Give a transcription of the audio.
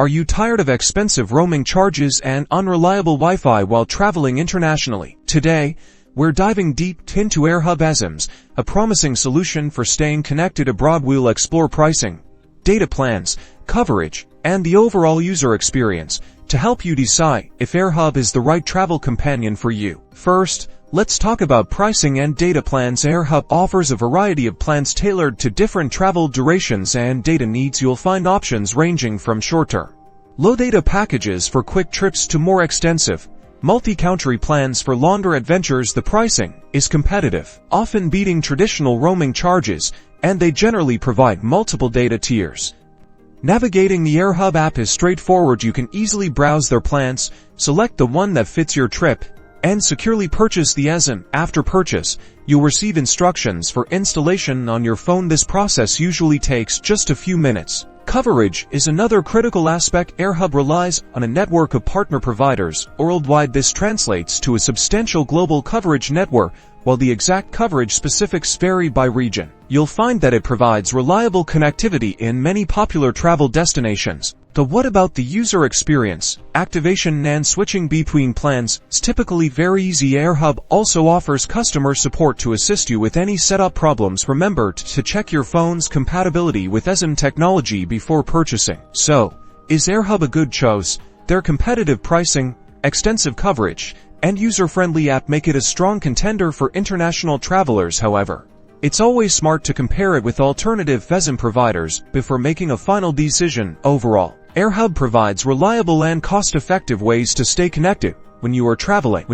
Are you tired of expensive roaming charges and unreliable Wi-Fi while traveling internationally? Today, we're diving deep into Airhub Esim, a promising solution for staying connected abroad. We'll explore pricing, data plans, coverage, and the overall user experience to help you decide if Airhub is the right travel companion for you. First, let's talk about pricing and data plans. Airhub offers a variety of plans tailored to different travel durations and data needs. You'll find options ranging from shorter, low-data packages for quick trips to more extensive, multi-country plans for longer adventures. The pricing is competitive, often beating traditional roaming charges, and they generally provide multiple data tiers. Navigating the Airhub app is straightforward. You can easily browse their plans, select the one that fits your trip, and securely purchase the Esim. After purchase, you'll receive instructions for installation on your phone. This process usually takes just a few minutes. Coverage is another critical aspect. Airhub relies on a network of partner providers worldwide. This translates to a substantial global coverage network. While the exact coverage specifics vary by region, you'll find that it provides reliable connectivity in many popular travel destinations. But what about the user experience? Activation and switching between plans is typically very easy. Airhub also offers customer support to assist you with any setup problems. Remember to check your phone's compatibility with Esim technology before purchasing. So, is Airhub a good choice? Their competitive pricing, extensive coverage, and user-friendly app make it a strong contender for international travelers. However, it's always smart to compare it with alternative Esim providers before making a final decision. Overall, Airhub provides reliable and cost-effective ways to stay connected when you are traveling.